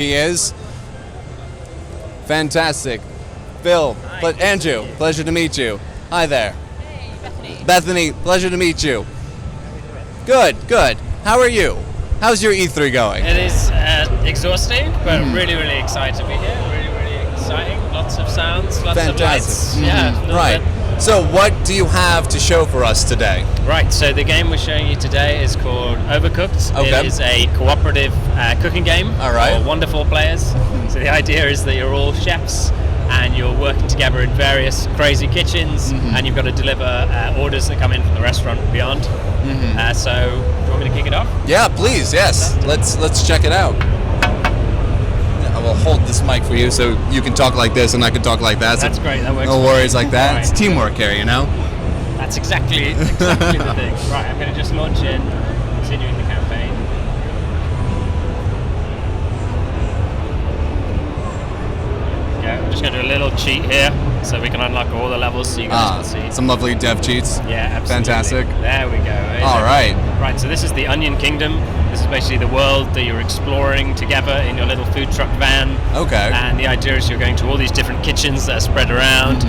He is. Fantastic. Phil, but Andrew, pleasure to meet you. Hi there. Hey, Bethany. Bethany, pleasure to meet you. Good, good. How are you? How's your E3 going? It is exhausting, but really, really excited to be here. Really, really exciting. Lots of sounds, lots of lights. Yeah, right. So what do you have to show for us today? Right, so the game we're showing you today is called Overcooked. Okay. It is a cooperative cooking game All right. for wonderful players. So the idea is that you're all chefs and you're working together in various crazy kitchens, and you've got to deliver orders that come in from the restaurant and beyond. So do you want me to kick it off? Yeah, please, yes. Let's check it out. I will hold this mic for you so you can talk like this and I can talk like that. That's great, that works. No worries like that. Right. It's teamwork here, you know? That's exactly the thing. Right, I'm going to just launch in, continuing the campaign. Yeah, I'm just going to do a little cheat here so we can unlock all the levels so you guys can see. Some lovely dev cheats. Yeah, absolutely. Fantastic. There we go. All right. Right, so this is the Onion Kingdom. This is basically the world that you're exploring together in your little food truck van. Okay. And the idea is you're going to all these different kitchens that are spread around,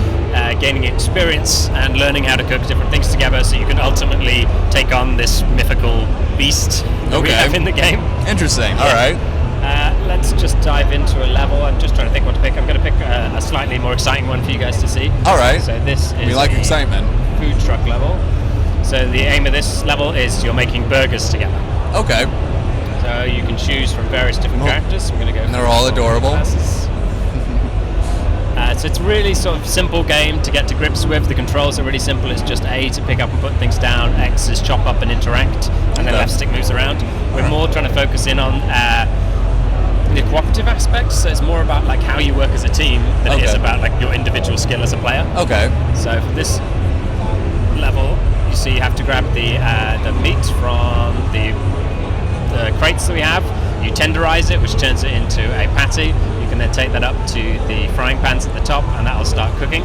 gaining experience and learning how to cook different things together so you can ultimately take on this mythical beast that we have in the game. Interesting. All right. Let's just dive into a level. I'm just trying to think what to pick. I'm going to pick a slightly more exciting one for you guys to see. All right. So this is We like a excitement. food truck level. So the aim of this level is you're making burgers together. Okay. So you can choose from various different characters. We're going to go. And they're all adorable. So it's really sort of simple game to get to grips with. The controls are really simple. It's just A to pick up and put things down, X is chop up and interact, and then left stick moves around. We're more trying to focus in on the cooperative aspects. So it's more about like how you work as a team than it is about like your individual skill as a player. Okay. So for this level, you see you have to grab the meat from the crates that we have. You tenderize it, which turns it into a patty. You can then take that up to the frying pans at the top, and that will start cooking.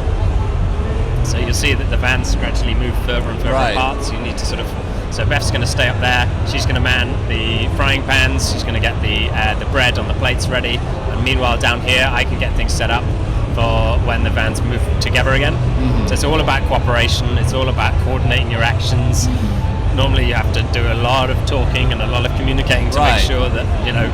So you'll see that the vans gradually move further and further apart. So you need to sort of. So Beth's going to stay up there. She's going to man the frying pans. She's going to get the bread on the plates ready. And meanwhile, down here, I can get things set up for when the vans move together again. So it's all about cooperation. It's all about coordinating your actions. Normally you have to do a lot of talking and a lot of communicating to make sure that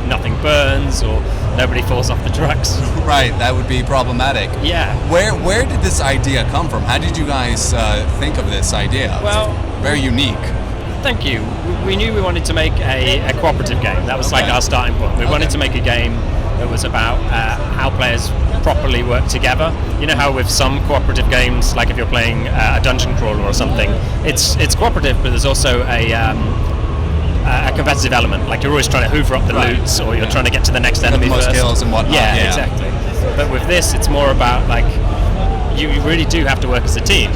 nothing burns or nobody falls off the trucks. Right, that would be problematic. Yeah. Where did this idea come from? How did you guys think of this idea? Well, it's very unique. Thank you. We knew we wanted to make a cooperative game. That was like our starting point. We wanted to make a game that was about how players properly work together. You know how with some cooperative games, like if you're playing a dungeon crawler or something, it's cooperative, but there's also a competitive element. Like you're always trying to hoover up the loots, or you're trying to get to the next enemy most first. kills and whatnot. Yeah, exactly. But with this, it's more about like you really do have to work as a team.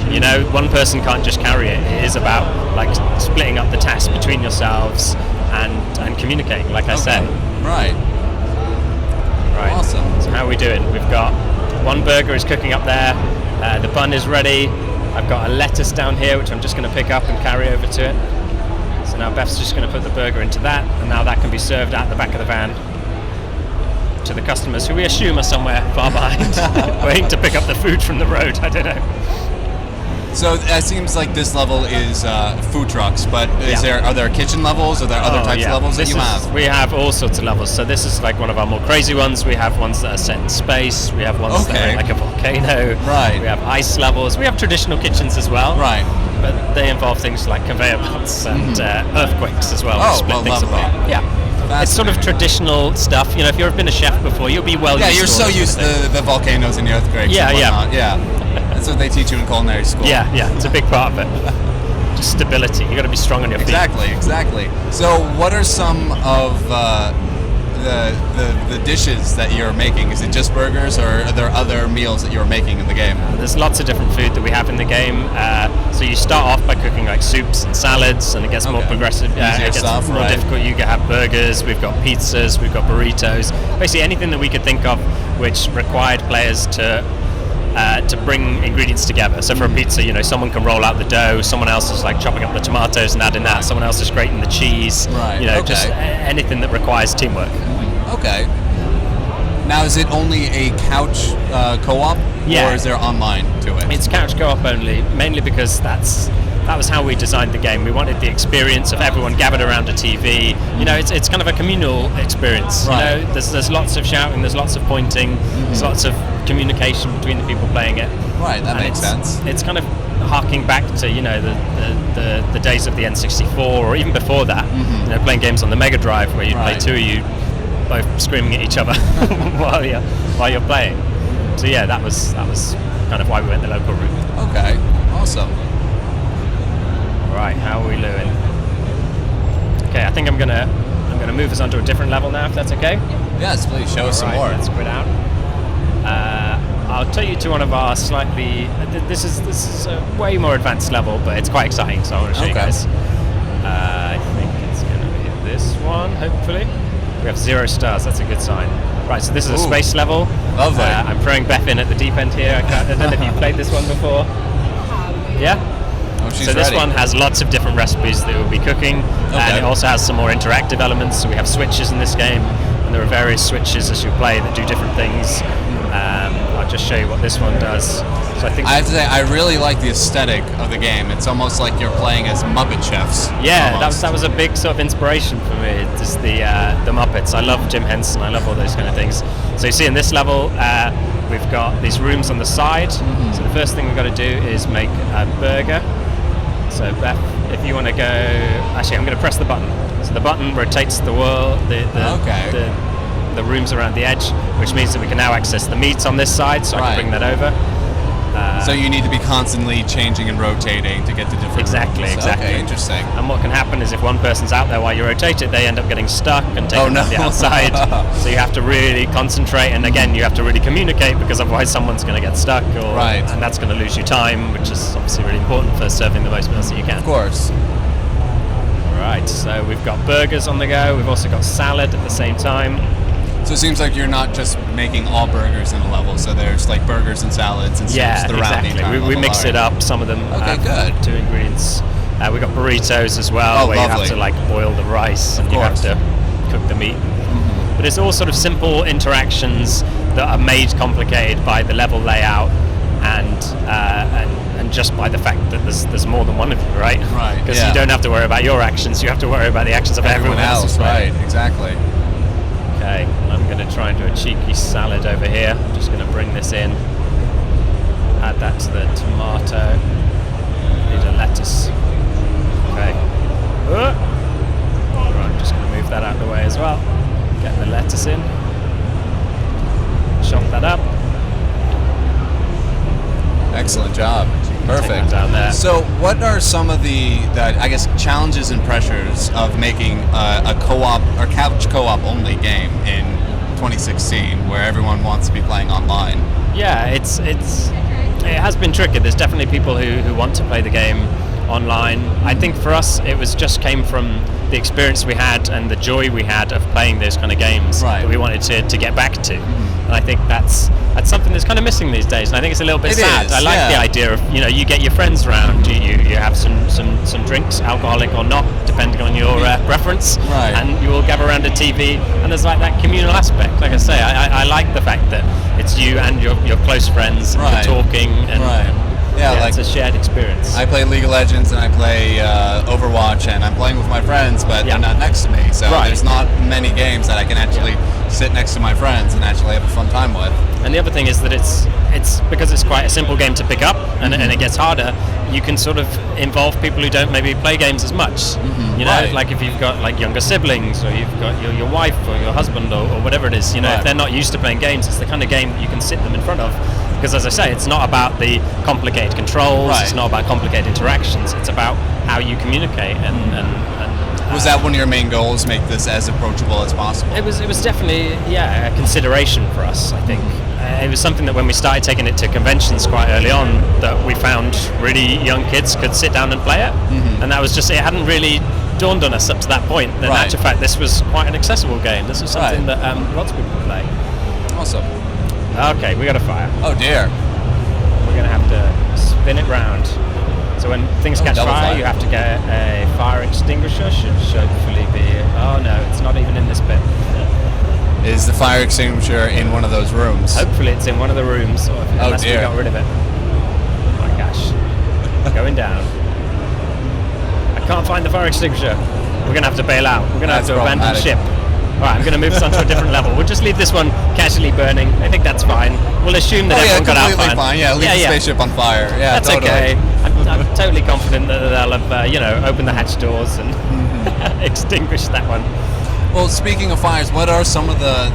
One person can't just carry it. It is about like splitting up the tasks between yourselves and communicating. Like I said. Right. Awesome. So how are we doing? We've got one burger is cooking up there. The bun is ready. I've got a lettuce down here, which I'm just going to pick up and carry over to it. So now Beth's just going to put the burger into that, and now that can be served at the back of the van to the customers, who we assume are somewhere far behind, waiting to pick up the food from the road. I don't know. So it seems like this level is food trucks, but are there kitchen levels? Are there other types of levels that you have? We have all sorts of levels. So this is like one of our more crazy ones. We have ones that are set in space. We have ones that are like a volcano. Right. We have ice levels. We have traditional kitchens as well. Right. But they involve things like conveyor belts and earthquakes as well. Oh, lovely. Yeah. It's sort of traditional stuff. If you've been a chef before, you'll be well used to it. Yeah, you're so used to the volcanoes and the earthquakes and whatnot. Yeah. That's what they teach you in culinary school. Yeah, it's a big part of it. Just stability. You got to be strong on your feet. Exactly. So, what are some of the dishes that you're making? Is it just burgers, or are there other meals that you're making in the game? There's lots of different food that we have in the game. So you start off by cooking like soups and salads, and it gets more progressive. It gets more difficult. You have burgers. We've got pizzas. We've got burritos. Basically anything that we could think of which required players to bring ingredients together. So for a pizza, someone can roll out the dough, someone else is like chopping up the tomatoes and adding that, someone else is grating the cheese, just anything that requires teamwork. Okay. Now, is it only a couch co-op, Yeah. or is there online to it? It's couch co-op only, mainly because that was how we designed the game. We wanted the experience of everyone gathered around a TV. You know, it's kind of a communal experience. Right. You know, there's lots of shouting, there's lots of pointing, there's lots of communication between the people playing it. Right, that And makes sense. It's kind of harking back to, you know, the days of the N64, or even before that. You know, playing games on the Mega Drive where you'd play Right. two of you both screaming at each other while you're playing. So yeah, that was kind of why we went the local route. Okay, awesome. Right, how are we doing? Okay, I think I'm gonna move us onto a different level now, if that's okay. Yes, please show us some Right, more. let's quit out. I'll take you to one of our slightly. This is a way more advanced level, but it's quite exciting. So I want to show you Okay. guys. I think it's gonna hit this one. Hopefully, we have 0 stars. That's a good sign. Right, so this is a Ooh. space level. Lovely. I'm throwing Beth in at the deep end here. I don't know if you've played this one before. Yeah. Oh, she's So this ready. one has lots of different recipes that we'll be cooking, Okay. and it also has some more interactive elements. So we have switches in this game, and there are various switches as you play that do different things. I'll just show you what this one does. So I think I have to say, I really like the aesthetic of the game. It's almost like you're playing as Muppet chefs. yeah, almost. that was a big sort of inspiration for me. Just the Muppets. I love Jim Henson. I love all those kind of things. So you see in this level, we've got these rooms on the side. So the first thing we've got to do is make a burger. So Beth, if you want to go, actually I'm going to press the button. So the button rotates the world, the rooms around the edge, which means that we can now access the meat on this side. So I Right. can bring that over. So you need to be constantly changing and rotating to get to different Exactly, rooms. exactly. Okay, interesting. And what can happen is if one person's out there while you rotate it, they end up getting stuck and taken Oh, no. on the outside. So you have to really concentrate, and again, you have to really communicate, because otherwise someone's going to get stuck, Right. and that's going to lose you time, which is obviously really important for serving the most meals that you can. Of course. Right, so we've got burgers on the go. We've also got salad at the same time. So it seems like you're not just making all burgers in a level. So there's like burgers and salads and Yeah, soups throughout the exactly. entire We level. mix it Alright. up. Some of them Okay, have good. 2 ingredients. We've got burritos as well, Oh, where you lovely. have to like boil the rice and you have course. to cook the meat. But it's all sort of simple interactions that are made complicated by the level layout and just by the fact that there's more than one of you, right? Right, Because yeah. you don't have to worry about your actions; you have to worry about the actions of everyone else. as well. Right, exactly. Okay, I'm going to try and do a cheeky salad over here. I'm just going to bring this in, add that to the tomato. Need a lettuce. Okay. Right, I'm just going to move that out of the way as well. Get the lettuce in. Chop that up. Excellent job. Perfect. that down there. So, what are some of the I guess challenges and pressures of making a co-op or couch co-op only game in 2016, where everyone wants to be playing online? Yeah, it has been tricky. There's definitely people who want to play the game online. I think for us it came from the experience we had and the joy we had of playing those kind of games Right. that we wanted to get back to. And I think that's something that's kind of missing these days, and I think it's a little bit It sad. is, I like yeah. the idea of, you get your friends round, you have some drinks, alcoholic or not, depending on your preference, Right. and you all gather around a TV, and there's like that communal aspect. Like I say, I like the fact that it's you and your close friends, and Right. you're talking, and Right. Yeah, like it's a shared experience. I play League of Legends and I play Overwatch, and I'm playing with my friends, but Yeah. they're not next to me. So Right. there's not many games that I can actually sit next to my friends and actually have a fun time with. And the other thing is that it's because it's quite a simple game to pick up, and it gets harder. You can sort of involve people who don't maybe play games as much. Right. Like if you've got like younger siblings, or you've got your wife or your husband or whatever it is. If Right. they're not used to playing games, it's the kind of game that you can sit them in front of. Because as I say, it's not about the complicated controls. Right. It's not about complicated interactions. It's about how you communicate and Was that one of your main goals, make this as approachable as possible? It was definitely a consideration for us. I think it was something that when we started taking it to conventions quite early on, that we found really young kids could sit down and play it, and that was just, it hadn't really dawned on us up to that point. That in Right. actual fact, this was quite an accessible game. This was something Right. that lots of people could play. Awesome. Okay, we got a fire. Oh dear. We're gonna have to spin it round. So when things catch double fire, fire. you have to get a fire extinguisher. Should hopefully be. Oh no, it's not even in this bit. Is the fire extinguisher in one of those rooms? Hopefully it's in one of the rooms, or unless we dear. got rid of it. Oh my gosh. Going down. I can't find the fire extinguisher. We're going to have to bail out. We're going to have That's to abandon problematic. ship. Alright, I'm going to move this on to a different level. We'll just leave this one casually burning. I think that's fine. We'll assume that everyone got out completely fine. Yeah, leave the spaceship on fire. Yeah, that's totally. okay. I'm totally confident that they'll have, opened the hatch doors and extinguished that one. Well, speaking of fires, what are some of the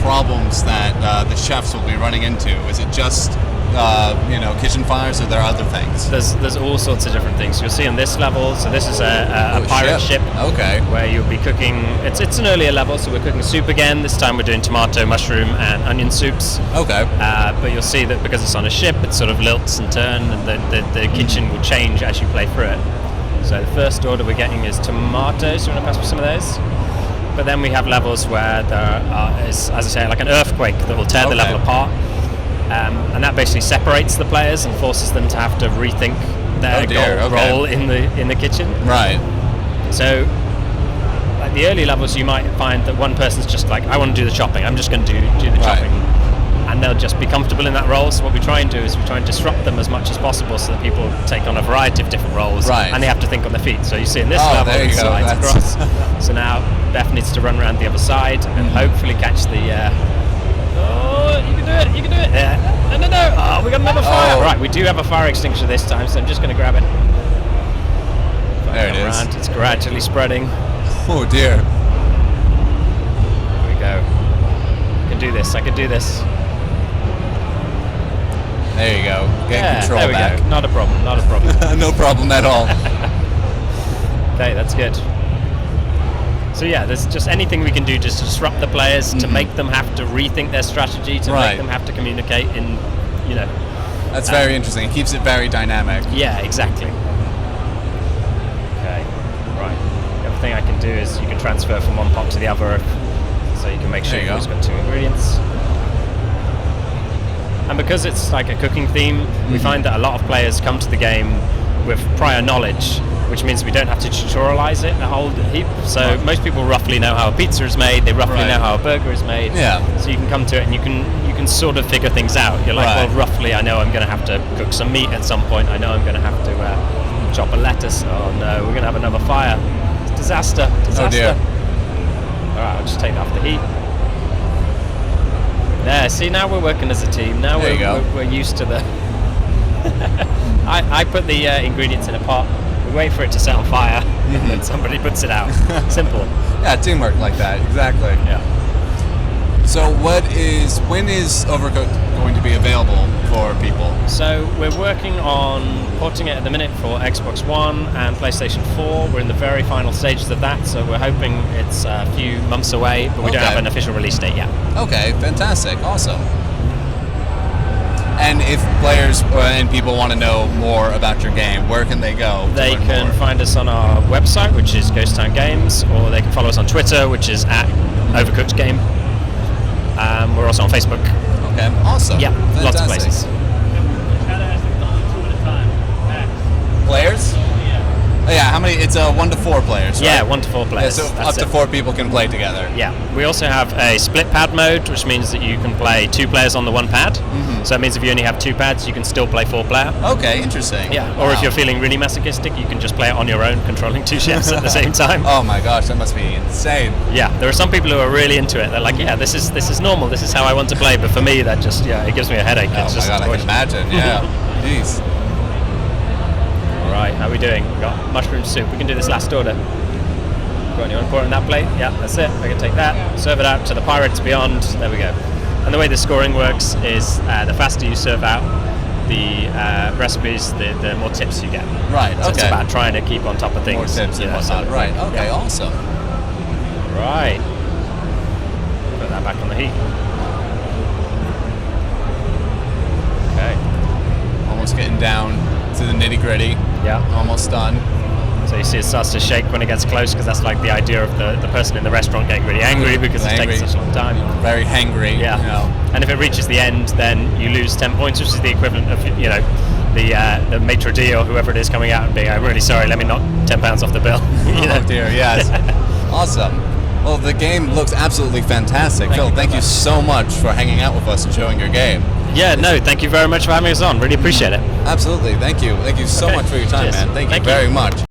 problems that the chefs will be running into? Is it just kitchen fires, or there are other things? There's all sorts of different things. You'll see on this level. So this is a pirate ship. Okay. Where you'll be cooking. It's an earlier level, so we're cooking soup again. This time we're doing tomato, mushroom, and onion soups. Okay. But you'll see that because it's on a ship, it sort of lilts and turns, and the kitchen will change as you play through it. So the first order we're getting is tomatoes. You want to pass me some of those? But then we have levels where there is, as I say, like an earthquake that will tear the level apart. And that basically separates the players and forces them to have to rethink their role in the kitchen. Right. So, like the early levels, you might find that one person's just like, I want to do the chopping. I'm just going to do the chopping, and they'll just be comfortable in that role. So what we try and do is we try and disrupt them as much as possible, so that people take on a variety of different roles, and they have to think on their feet. So you see in this level, it slides across. So now Beth needs to run around the other side and hopefully catch the. Oh, you can do it! You can do it! Yeah. No! Oh, we got another fire! Right, we do have a fire extinguisher this time, so I'm just going to grab it. There it is. Around. It's gradually spreading. Oh dear. Here we go. I can do this. I can do this. There you go. Get control there we back. go. Not a problem. Not a problem. No problem at all. Okay, that's good. So yeah, there's just anything we can do just to disrupt the players, to make them have to rethink their strategy, to make them have to communicate in, That's very interesting. It keeps it very dynamic. Yeah, exactly. Okay, right. The other thing I can do is you can transfer from one pot to the other, so you can make sure you've always got 2 ingredients. And because it's like a cooking theme, we find that a lot of players come to the game with prior knowledge, which means we don't have to tutorialize it a whole heap. So most people roughly know how a pizza is made, they roughly know how a burger is made. Yeah. So you can come to it and you can sort of figure things out. You're like, well, roughly I know I'm going to have to cook some meat at some point. I know I'm going to have to chop a lettuce. Oh no, we're going to have another fire. It's disaster. Oh dear. Alright, I'll just take that off the heat. There, see, now we're working as a team. Now we're used to the... I put the ingredients in a pot. We wait for it to set on fire, and then somebody puts it out. Simple. Yeah, teamwork like that. Exactly. Yeah. So when is Overcooked going to be available for people? So we're working on porting it at the minute for Xbox One and PlayStation 4. We're in the very final stages of that, so we're hoping it's a few months away, but we don't have an official release date yet. Okay, fantastic. Awesome. And if players and people want to know more about your game, where can they go? They can find us on our website, which is Ghost Town Games, or they can follow us on Twitter, which is @Overcooked Game. We're also on Facebook. Okay, awesome. Yeah, fantastic. lots of places. Players? Oh, yeah, how many? It's 1 to 4 players, right? Yeah, 1 to 4 players. Yeah, so up to 4 people can play together. Yeah. We also have a split pad mode, which means that you can play 2 players on the 1 pad. So that means if you only have 2 pads, you can still play 4 player. Okay, interesting. Yeah. Or if you're feeling really masochistic, you can just play it on your own, controlling 2 chefs at the same time. Oh my gosh, that must be insane. Yeah, there are some people who are really into it. They're like, yeah, this is normal. This is how I want to play. But for me, that just it gives me a headache. Oh my god, I can imagine. Yeah. Jeez. Right, how are we doing? We've got mushroom soup. We can do this last order. Go on, you want to pour it in that plate? Yeah, that's it. I can take that, serve it out to the pirates beyond. There we go. And the way the scoring works is the faster you serve out the recipes, the more tips you get. Right, okay. So it's about trying to keep on top of things. More tips and whatnot. Right, okay, awesome. Right. Put that back on the heat. Okay. Almost getting down to the nitty gritty. Yeah. Almost done. So you see it starts to shake when it gets close, because that's like the idea of the person in the restaurant getting really angry because it's taking such a long time. Very hangry. Yeah. You know. And if it reaches the end, then you lose 10 points, which is the equivalent of the maitre d' or whoever it is coming out and being, I'm really sorry, let me knock £10 off the bill. Oh dear, yes. Awesome. Well, the game looks absolutely fantastic. Phil, you thank very you much. so much for hanging out with us and showing your game. Yeah, no, thank you very much for having us on. Really appreciate it. Absolutely. Thank you. Thank you so Okay. much for your time, Cheers. man. Thank you Thank you. very much.